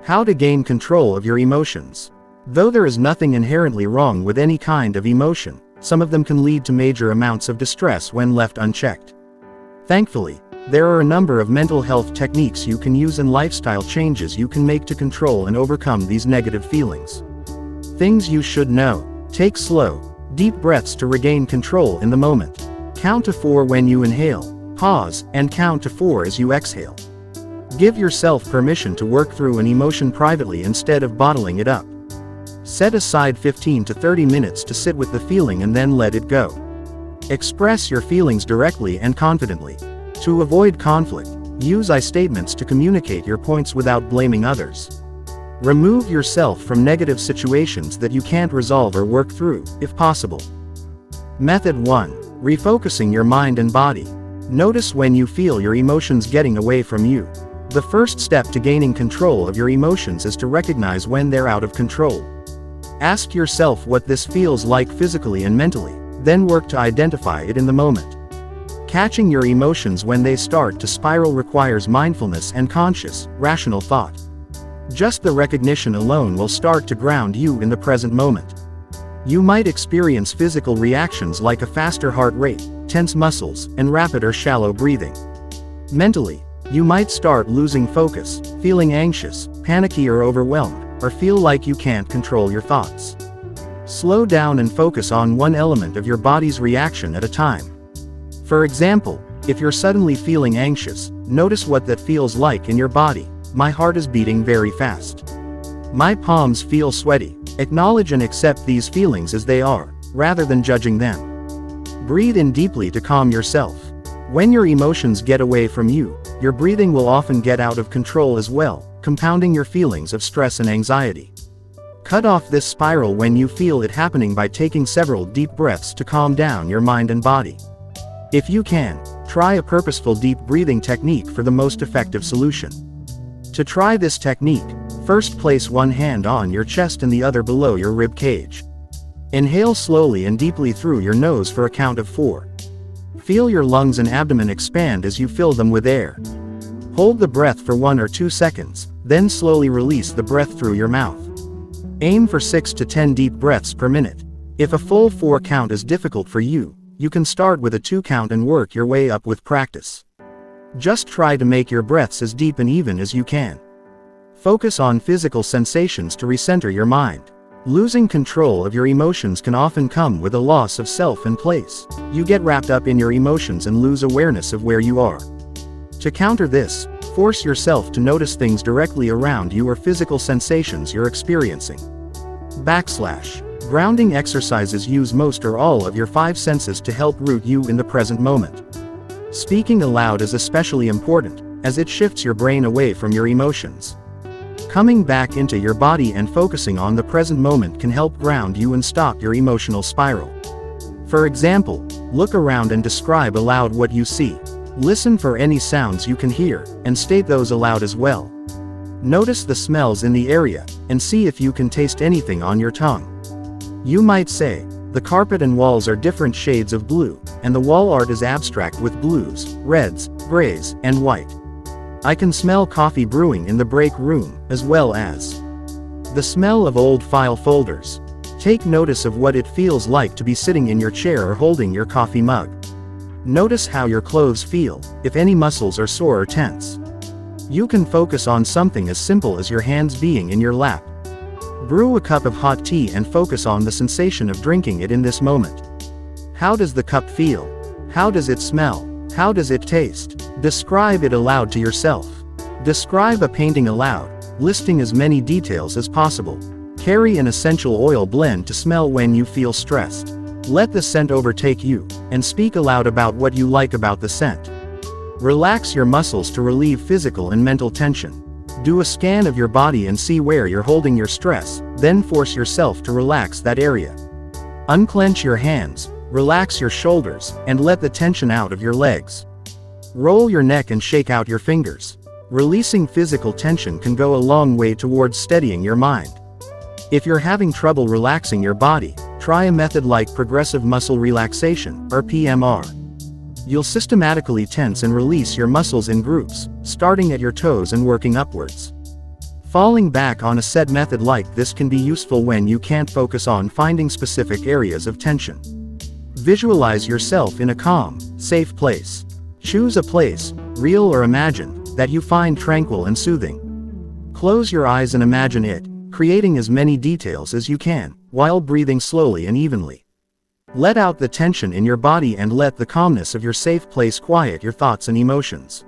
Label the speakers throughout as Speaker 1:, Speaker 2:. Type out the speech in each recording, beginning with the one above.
Speaker 1: How to gain control of your emotions. Though there is nothing inherently wrong with any kind of emotion, some of them can lead to major amounts of distress when left unchecked. Thankfully, there are a number of mental health techniques you can use and lifestyle changes you can make to control and overcome these negative feelings. Things you should know. Take slow, deep breaths to regain control in the moment. Count to 4 when you inhale, pause, and count to 4 as you exhale. Give yourself permission to work through an emotion privately instead of bottling it up. Set aside 15 to 30 minutes to sit with the feeling and then let it go. Express your feelings directly and confidently. To avoid conflict, use I statements to communicate your points without blaming others. Remove yourself from negative situations that you can't resolve or work through, if possible. Method 1. Refocusing your mind and body. Notice when you feel your emotions getting away from you. The first step to gaining control of your emotions is to recognize when they're out of control. Ask yourself what this feels like physically and mentally, then work to identify it in the moment. Catching your emotions when they start to spiral requires mindfulness and conscious, rational thought. Just the recognition alone will start to ground you in the present moment. You might experience physical reactions like a faster heart rate, tense muscles, and rapid or shallow breathing. Mentally, you might start losing focus, feeling anxious, panicky or overwhelmed, or feel like you can't control your thoughts. Slow down and focus on one element of your body's reaction at a time. For example, if you're suddenly feeling anxious, notice what that feels like in your body. My heart is beating very fast. My palms feel sweaty. Acknowledge and accept these feelings as they are, rather than judging them. Breathe in deeply to calm yourself. When your emotions get away from you, your breathing will often get out of control as well, compounding your feelings of stress and anxiety. Cut off this spiral when you feel it happening by taking several deep breaths to calm down your mind and body. If you can, try a purposeful deep breathing technique for the most effective solution. To try this technique, first place one hand on your chest and the other below your rib cage. Inhale slowly and deeply through your nose for a count of 4. Feel your lungs and abdomen expand as you fill them with air. Hold the breath for 1 or 2 seconds, then slowly release the breath through your mouth. Aim for 6 to 10 deep breaths per minute. If a full 4 count is difficult for you, you can start with a 2 count and work your way up with practice. Just try to make your breaths as deep and even as you can. Focus on physical sensations to recenter your mind. Losing control of your emotions can often come with a loss of self and place. You get wrapped up in your emotions and lose awareness of where you are. To counter this, force yourself to notice things directly around you or physical sensations you're experiencing. Grounding exercises use most or all of your 5 senses to help root you in the present moment. Speaking aloud is especially important, as it shifts your brain away from your emotions. Coming back into your body and focusing on the present moment can help ground you and stop your emotional spiral. For example, look around and describe aloud what you see. Listen for any sounds you can hear, and state those aloud as well. Notice the smells in the area, and see if you can taste anything on your tongue. You might say, the carpet and walls are different shades of blue, and the wall art is abstract with blues, reds, grays, and white. I can smell coffee brewing in the break room, as well as the smell of old file folders. Take notice of what it feels like to be sitting in your chair or holding your coffee mug. Notice how your clothes feel, if any muscles are sore or tense. You can focus on something as simple as your hands being in your lap. Brew a cup of hot tea and focus on the sensation of drinking it in this moment. How does the cup feel? How does it smell? How does it taste? Describe it aloud to yourself. Describe a painting aloud, listing as many details as possible. Carry an essential oil blend to smell when you feel stressed. Let the scent overtake you, and speak aloud about what you like about the scent. Relax your muscles to relieve physical and mental tension. Do a scan of your body and see where you're holding your stress, then force yourself to relax that area. Unclench your hands, relax your shoulders, and let the tension out of your legs. Roll your neck and shake out your fingers. Releasing physical tension can go a long way towards steadying your mind. If you're having trouble relaxing your body, try a method like progressive muscle relaxation, or PMR. You'll systematically tense and release your muscles in groups, starting at your toes and working upwards. Falling back on a set method like this can be useful when you can't focus on finding specific areas of tension. Visualize yourself in a calm, safe place. Choose a place, real or imagined, that you find tranquil and soothing. Close your eyes and imagine it, creating as many details as you can, while breathing slowly and evenly. Let out the tension in your body and let the calmness of your safe place quiet your thoughts and emotions.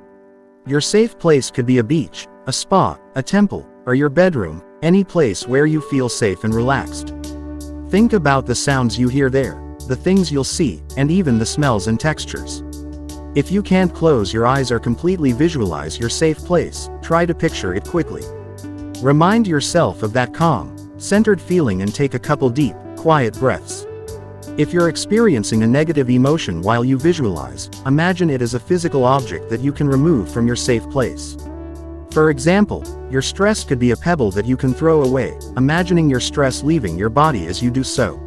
Speaker 1: Your safe place could be a beach, a spa, a temple, or your bedroom, any place where you feel safe and relaxed. Think about the sounds you hear there, the things you'll see, and even the smells and textures. If you can't close your eyes or completely visualize your safe place, try to picture it quickly. Remind yourself of that calm, centered feeling and take a couple deep, quiet breaths. If you're experiencing a negative emotion while you visualize, imagine it as a physical object that you can remove from your safe place. For example, your stress could be a pebble that you can throw away, imagining your stress leaving your body as you do so.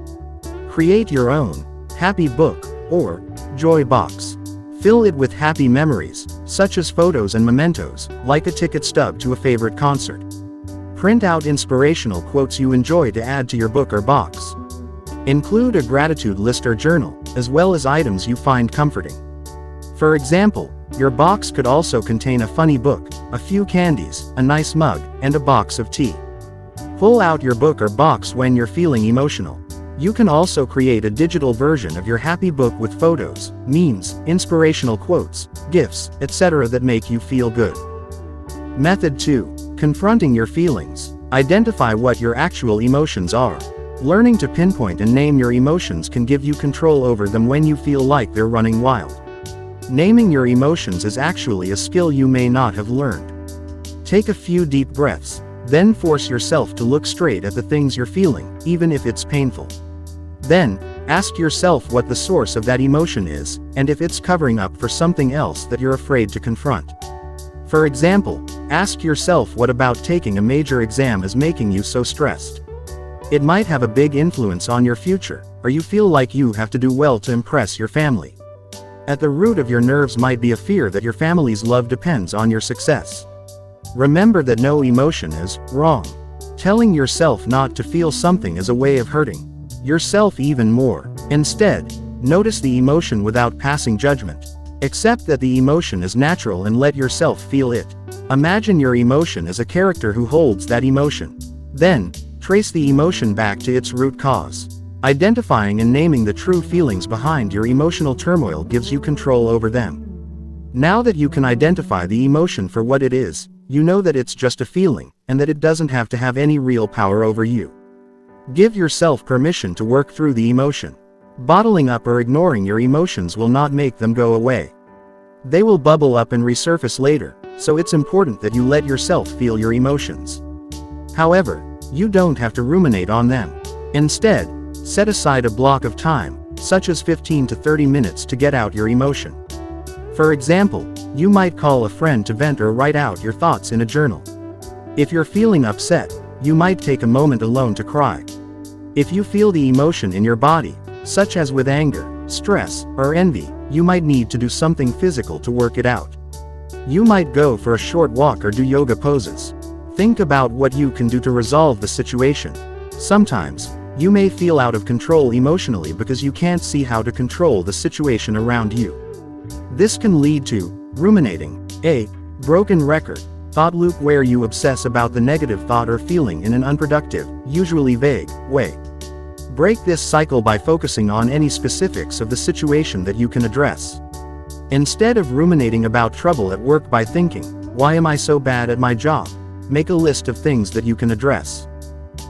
Speaker 1: Create your own happy book or joy box. Fill it with happy memories, such as photos and mementos, like a ticket stub to a favorite concert. Print out inspirational quotes you enjoy to add to your book or box. Include a gratitude list or journal, as well as items you find comforting. For example, your box could also contain a funny book, a few candies, a nice mug, and a box of tea. Pull out your book or box when you're feeling emotional. You can also create a digital version of your happy book with photos, memes, inspirational quotes, gifs, etc. that make you feel good. Method 2. Confronting your feelings. Identify what your actual emotions are. Learning to pinpoint and name your emotions can give you control over them when you feel like they're running wild. Naming your emotions is actually a skill you may not have learned. Take a few deep breaths, then force yourself to look straight at the things you're feeling, even if it's painful. Then, ask yourself what the source of that emotion is, and if it's covering up for something else that you're afraid to confront. For example, ask yourself what about taking a major exam is making you so stressed. It might have a big influence on your future, or you feel like you have to do well to impress your family. At the root of your nerves might be a fear that your family's love depends on your success. Remember that no emotion is wrong. Telling yourself not to feel something is a way of hurting yourself even more. Instead, notice the emotion without passing judgment. Accept that the emotion is natural and let yourself feel it. Imagine your emotion as a character who holds that emotion. Then, trace the emotion back to its root cause. Identifying and naming the true feelings behind your emotional turmoil gives you control over them. Now that you can identify the emotion for what it is, you know that it's just a feeling, and that it doesn't have to have any real power over you. Give yourself permission to work through the emotion. Bottling up or ignoring your emotions will not make them go away. They will bubble up and resurface later, so it's important that you let yourself feel your emotions. However, you don't have to ruminate on them. Instead, set aside a block of time, such as 15 to 30 minutes to get out your emotion. For example, you might call a friend to vent or write out your thoughts in a journal. If you're feeling upset, you might take a moment alone to cry. If you feel the emotion in your body, such as with anger, stress, or envy, you might need to do something physical to work it out. You might go for a short walk or do yoga poses. Think about what you can do to resolve the situation. Sometimes, you may feel out of control emotionally because you can't see how to control the situation around you. This can lead to ruminating, a broken record, thought loop where you obsess about the negative thought or feeling in an unproductive, usually vague, way. Break this cycle by focusing on any specifics of the situation that you can address. Instead of ruminating about trouble at work by thinking, "Why am I so bad at my job?" make a list of things that you can address.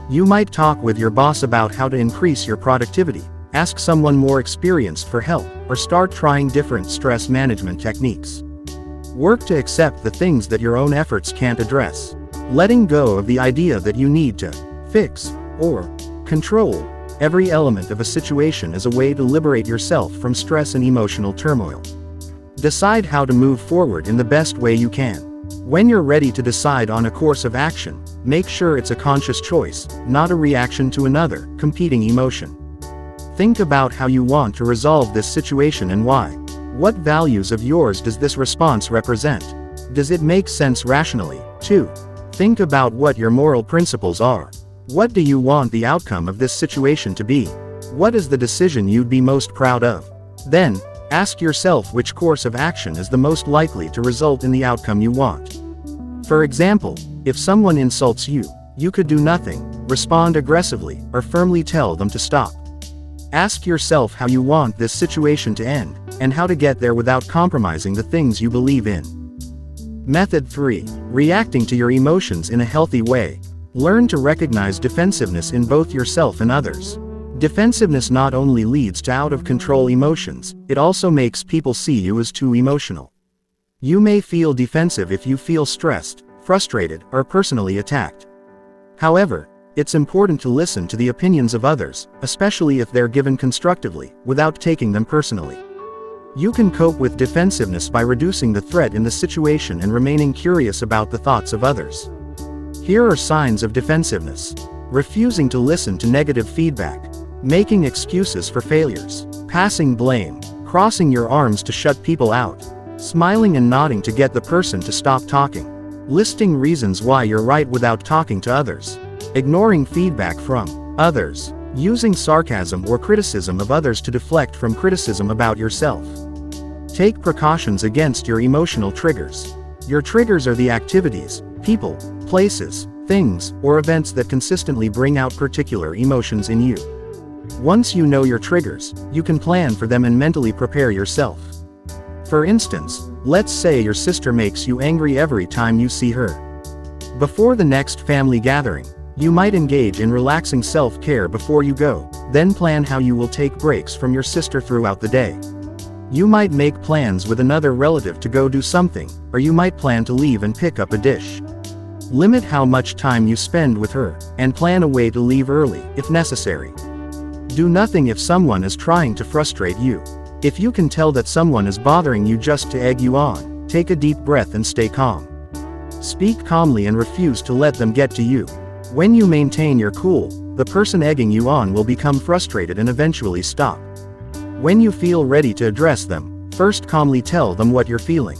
Speaker 1: You might talk with your boss about how to increase your productivity, ask someone more experienced for help, or start trying different stress management techniques. Work to accept the things that your own efforts can't address. Letting go of the idea that you need to fix or control every element of a situation is a way to liberate yourself from stress and emotional turmoil. Decide how to move forward in the best way you can. When you're ready to decide on a course of action, make sure it's a conscious choice, not a reaction to another, competing emotion. Think about how you want to resolve this situation and why. What values of yours does this response represent? Does it make sense rationally? 2. Think about what your moral principles are. What do you want the outcome of this situation to be? What is the decision you'd be most proud of? Then, ask yourself which course of action is the most likely to result in the outcome you want. For example, if someone insults you, you could do nothing, respond aggressively, or firmly tell them to stop. Ask yourself how you want this situation to end, and how to get there without compromising the things you believe in. Method 3. Reacting to your emotions in a healthy way. Learn to recognize defensiveness in both yourself and others. Defensiveness not only leads to out-of-control emotions, it also makes people see you as too emotional. You may feel defensive if you feel stressed, frustrated, or personally attacked. However, it's important to listen to the opinions of others, especially if they're given constructively, without taking them personally. You can cope with defensiveness by reducing the threat in the situation and remaining curious about the thoughts of others. Here are signs of defensiveness. Refusing to listen to negative feedback. Making excuses for failures. Passing blame. Crossing your arms to shut people out. Smiling and nodding to get the person to stop talking. Listing reasons why you're right without talking to others. Ignoring feedback from others. Using sarcasm or criticism of others to deflect from criticism about yourself. Take precautions against your emotional triggers. Your triggers are the activities, people, places, things, or events that consistently bring out particular emotions in you. Once you know your triggers, you can plan for them and mentally prepare yourself. For instance, let's say your sister makes you angry every time you see her. Before the next family gathering, you might engage in relaxing self-care before you go, then plan how you will take breaks from your sister throughout the day. You might make plans with another relative to go do something, or you might plan to leave and pick up a dish. Limit how much time you spend with her, and plan a way to leave early, if necessary. Do nothing if someone is trying to frustrate you. If you can tell that someone is bothering you just to egg you on, take a deep breath and stay calm. Speak calmly and refuse to let them get to you. When you maintain your cool, the person egging you on will become frustrated and eventually stop. When you feel ready to address them, first calmly tell them what you're feeling.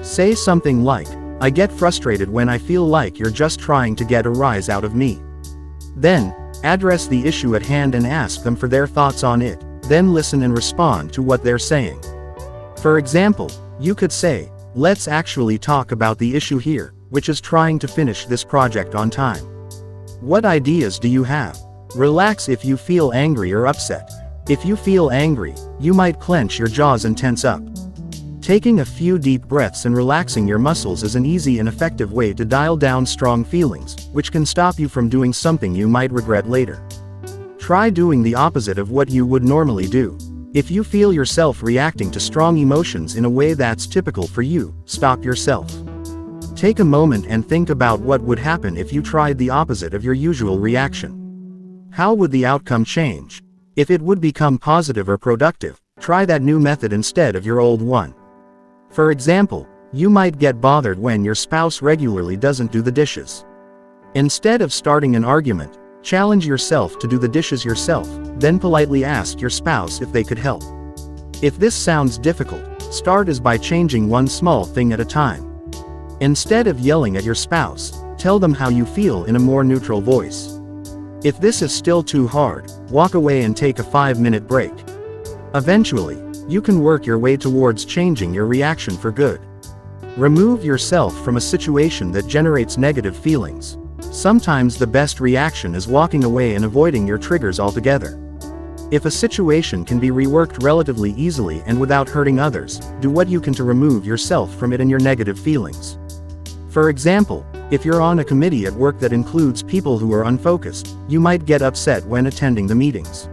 Speaker 1: Say something like, "I get frustrated when I feel like you're just trying to get a rise out of me." Then, address the issue at hand and ask them for their thoughts on it, then listen and respond to what they're saying. For example, you could say, "Let's actually talk about the issue here, which is trying to finish this project on time. What ideas do you have?" Relax if you feel angry or upset. If you feel angry, you might clench your jaws and tense up. Taking a few deep breaths and relaxing your muscles is an easy and effective way to dial down strong feelings, which can stop you from doing something you might regret later. Try doing the opposite of what you would normally do. If you feel yourself reacting to strong emotions in a way that's typical for you, stop yourself. Take a moment and think about what would happen if you tried the opposite of your usual reaction. How would the outcome change? If it would become positive or productive, try that new method instead of your old one. For example, you might get bothered when your spouse regularly doesn't do the dishes. Instead of starting an argument, challenge yourself to do the dishes yourself, then politely ask your spouse if they could help. If this sounds difficult, start by changing one small thing at a time. Instead of yelling at your spouse, tell them how you feel in a more neutral voice. If this is still too hard, walk away and take a 5-minute break. Eventually, you can work your way towards changing your reaction for good. Remove yourself from a situation that generates negative feelings. Sometimes the best reaction is walking away and avoiding your triggers altogether. If a situation can be reworked relatively easily and without hurting others, do what you can to remove yourself from it and your negative feelings. For example, if you're on a committee at work that includes people who are unfocused, you might get upset when attending the meetings.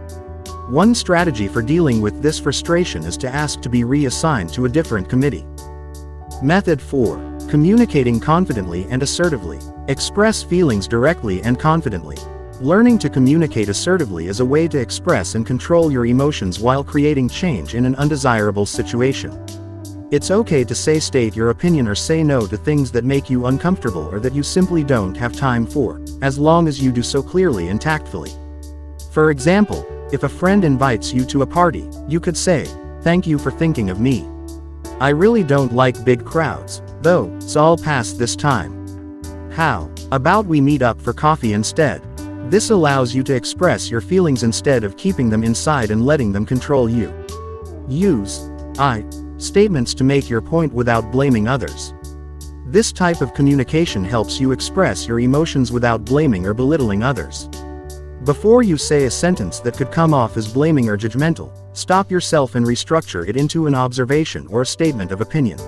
Speaker 1: One strategy for dealing with this frustration is to ask to be reassigned to a different committee. Method 4. Communicating confidently and assertively. Express feelings directly and confidently. Learning to communicate assertively is a way to express and control your emotions while creating change in an undesirable situation. It's okay to state your opinion or say no to things that make you uncomfortable or that you simply don't have time for, as long as you do so clearly and tactfully. For example, if a friend invites you to a party, you could say, "Thank you for thinking of me. I really don't like big crowds, though, so I'll pass this time." How about we meet up for coffee instead? This allows you to express your feelings instead of keeping them inside and letting them control you. Use I statements to make your point without blaming others. This type of communication helps you express your emotions without blaming or belittling others. Before you say a sentence that could come off as blaming or judgmental, stop yourself and restructure it into an observation or a statement of opinion.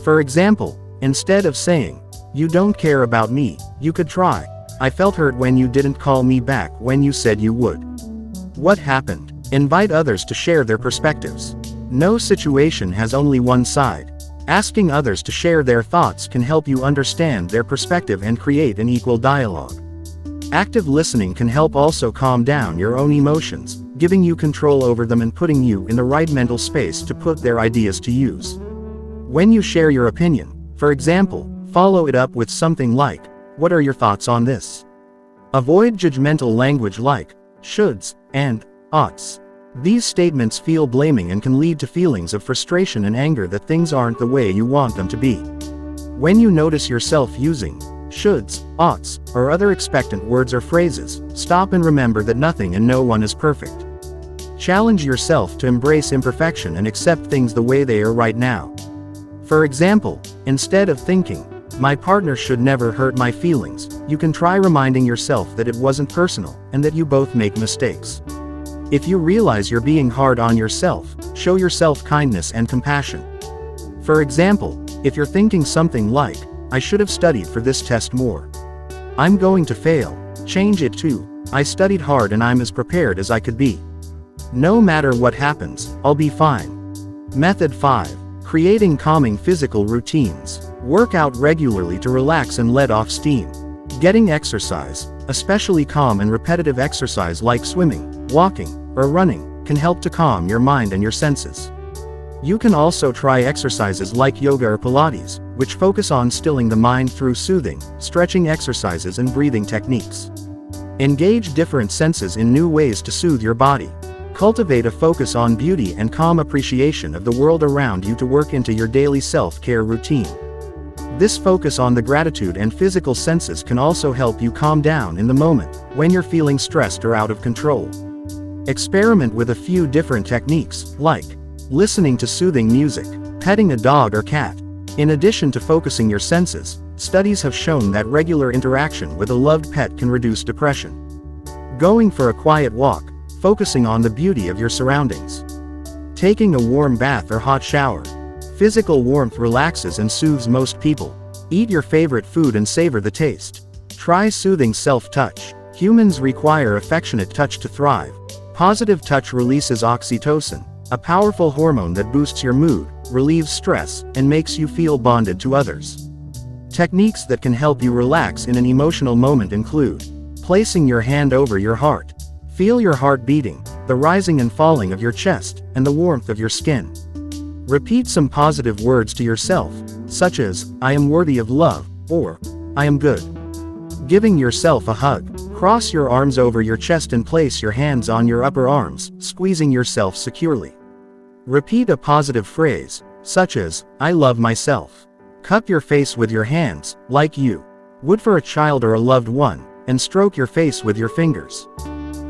Speaker 1: For example, instead of saying, "You don't care about me," you could try, "I felt hurt when you didn't call me back when you said you would. What happened?" Invite others to share their perspectives. No situation has only one side. Asking others to share their thoughts can help you understand their perspective and create an equal dialogue. Active listening can help also calm down your own emotions, giving you control over them and putting you in the right mental space to put their ideas to use. When you share your opinion, for example, follow it up with something like, "What are your thoughts on this?" Avoid judgmental language like shoulds and oughts. These statements feel blaming and can lead to feelings of frustration and anger that things aren't the way you want them to be. When you notice yourself using shoulds, oughts, or other expectant words or phrases, stop and remember that nothing and no one is perfect. Challenge yourself to embrace imperfection and accept things the way they are right now. For example, instead of thinking, "My partner should never hurt my feelings," you can try reminding yourself that it wasn't personal, and that you both make mistakes. If you realize you're being hard on yourself, show yourself kindness and compassion. For example, if you're thinking something like, "I should have studied for this test more. I'm going to fail," change it to, "I studied hard and I'm as prepared as I could be. No matter what happens, I'll be fine." Method 5. Creating calming physical routines. Work out regularly to relax and let off steam. Getting exercise, especially calm and repetitive exercise like swimming, walking, or running, can help to calm your mind and your senses. You can also try exercises like yoga or Pilates, which focus on stilling the mind through soothing, stretching exercises and breathing techniques. Engage different senses in new ways to soothe your body. Cultivate a focus on beauty and calm appreciation of the world around you to work into your daily self-care routine. This focus on the gratitude and physical senses can also help you calm down in the moment, when you're feeling stressed or out of control. Experiment with a few different techniques, like listening to soothing music, petting a dog or cat. In addition to focusing your senses, studies have shown that regular interaction with a loved pet can reduce depression. Going for a quiet walk, focusing on the beauty of your surroundings. Taking a warm bath or hot shower. Physical warmth relaxes and soothes most people. Eat your favorite food and savor the taste. Try soothing self-touch. Humans require affectionate touch to thrive. Positive touch releases oxytocin, a powerful hormone that boosts your mood, relieves stress, and makes you feel bonded to others. Techniques that can help you relax in an emotional moment include placing your hand over your heart. Feel your heart beating, the rising and falling of your chest, and the warmth of your skin. Repeat some positive words to yourself, such as, "I am worthy of love," or, "I am good." Giving yourself a hug. Cross your arms over your chest and place your hands on your upper arms, squeezing yourself securely. Repeat a positive phrase, such as, "I love myself." Cup your face with your hands, like you would for a child or a loved one, and stroke your face with your fingers.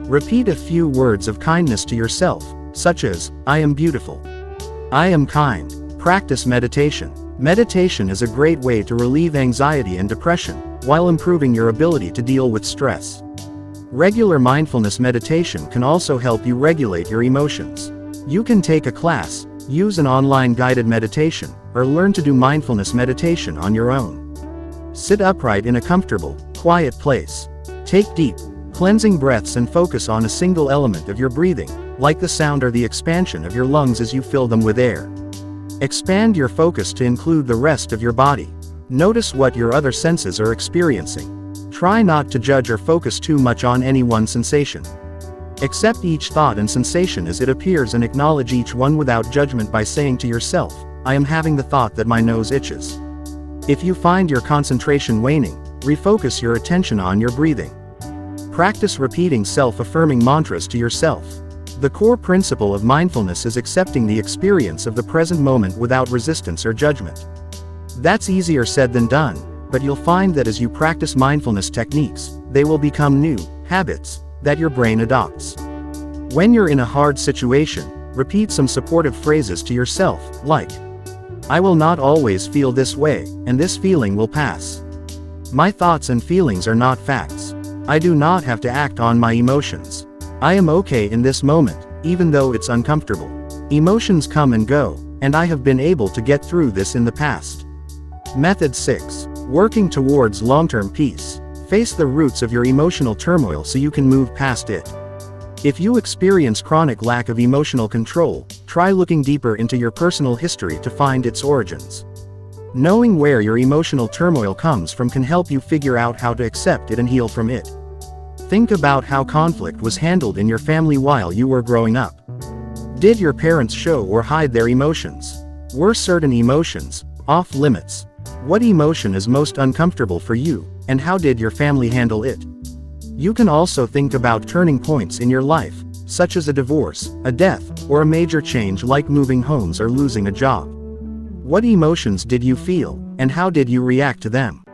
Speaker 1: Repeat a few words of kindness to yourself, such as, "I am beautiful. I am kind." Practice meditation. Meditation is a great way to relieve anxiety and depression, while improving your ability to deal with stress. Regular mindfulness meditation can also help you regulate your emotions. You can take a class, use an online guided meditation, or learn to do mindfulness meditation on your own. Sit upright in a comfortable, quiet place. Take deep, cleansing breaths and focus on a single element of your breathing, like the sound or the expansion of your lungs as you fill them with air. Expand your focus to include the rest of your body. Notice what your other senses are experiencing. Try not to judge or focus too much on any one sensation. Accept each thought and sensation as it appears and acknowledge each one without judgment by saying to yourself, "I am having the thought that my nose itches." If you find your concentration waning, refocus your attention on your breathing. Practice repeating self-affirming mantras to yourself. The core principle of mindfulness is accepting the experience of the present moment without resistance or judgment. That's easier said than done, but you'll find that as you practice mindfulness techniques, they will become new habits that your brain adopts. When you're in a hard situation, repeat some supportive phrases to yourself, like, "I will not always feel this way, and this feeling will pass. My thoughts and feelings are not facts. I do not have to act on my emotions. I am okay in this moment, even though it's uncomfortable. Emotions come and go, and I have been able to get through this in the past." Method 6. Working towards long-term peace. Face the roots of your emotional turmoil so you can move past it. If you experience chronic lack of emotional control, try looking deeper into your personal history to find its origins. Knowing where your emotional turmoil comes from can help you figure out how to accept it and heal from it. Think about how conflict was handled in your family while you were growing up. Did your parents show or hide their emotions? Were certain emotions off limits? What emotion is most uncomfortable for you, and how did your family handle it? You can also think about turning points in your life, such as a divorce, a death, or a major change like moving homes or losing a job. What emotions did you feel, and how did you react to them?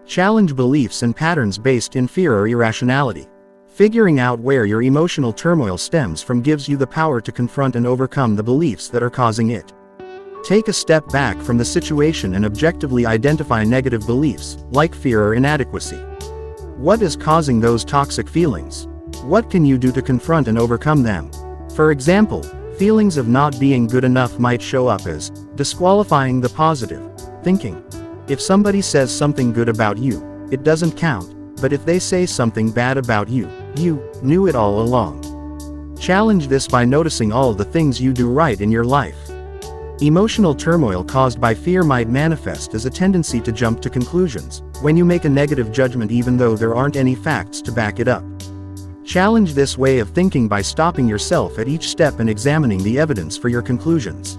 Speaker 1: Challenge beliefs and patterns based in fear or irrationality. Figuring out where your emotional turmoil stems from gives you the power to confront and overcome the beliefs that are causing it. Take a step back from the situation and objectively identify negative beliefs, like fear or inadequacy. What is causing those toxic feelings? What can you do to confront and overcome them? For example, feelings of not being good enough might show up as disqualifying the positive thinking. If somebody says something good about you, it doesn't count, but if they say something bad about you, you knew it all along. Challenge this by noticing all the things you do right in your life. Emotional turmoil caused by fear might manifest as a tendency to jump to conclusions, when you make a negative judgment even though there aren't any facts to back it up. Challenge this way of thinking by stopping yourself at each step and examining the evidence for your conclusions.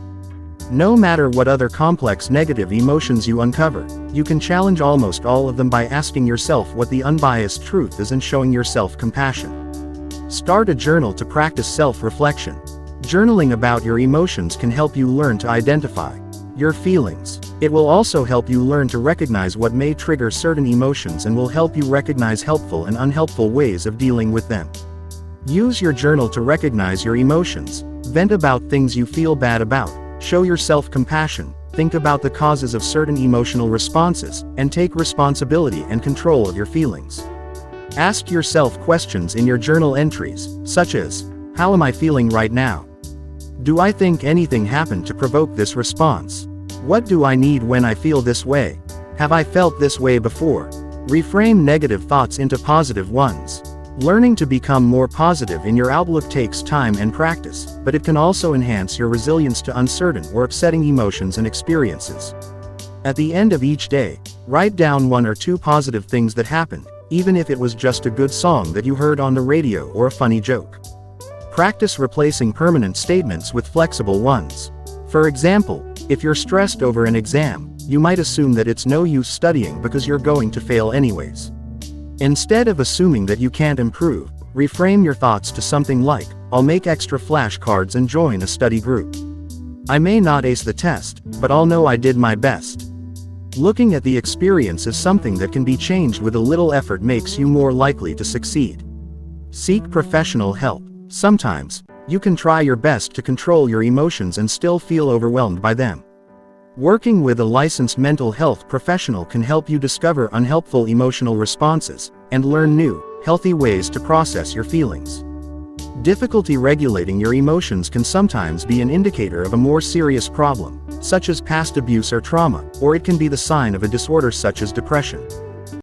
Speaker 1: No matter what other complex negative emotions you uncover, you can challenge almost all of them by asking yourself what the unbiased truth is and showing yourself compassion. Start a journal to practice self-reflection. Journaling about your emotions can help you learn to identify your feelings. It will also help you learn to recognize what may trigger certain emotions and will help you recognize helpful and unhelpful ways of dealing with them. Use your journal to recognize your emotions, vent about things you feel bad about, show yourself compassion, think about the causes of certain emotional responses, and take responsibility and control of your feelings. Ask yourself questions in your journal entries, such as, "How am I feeling right now? Do I think anything happened to provoke this response? What do I need when I feel this way? Have I felt this way before?" Reframe negative thoughts into positive ones. Learning to become more positive in your outlook takes time and practice, but it can also enhance your resilience to uncertain or upsetting emotions and experiences. At the end of each day, write down 1 or 2 positive things that happened, even if it was just a good song that you heard on the radio or a funny joke. Practice replacing permanent statements with flexible ones. For example, if you're stressed over an exam, you might assume that it's no use studying because you're going to fail anyways. Instead of assuming that you can't improve, reframe your thoughts to something like, "I'll make extra flashcards and join a study group. I may not ace the test, but I'll know I did my best." Looking at the experience as something that can be changed with a little effort makes you more likely to succeed. Seek professional help. Sometimes, you can try your best to control your emotions and still feel overwhelmed by them. Working with a licensed mental health professional can help you discover unhelpful emotional responses, and learn new, healthy ways to process your feelings. Difficulty regulating your emotions can sometimes be an indicator of a more serious problem, such as past abuse or trauma, or it can be the sign of a disorder such as depression.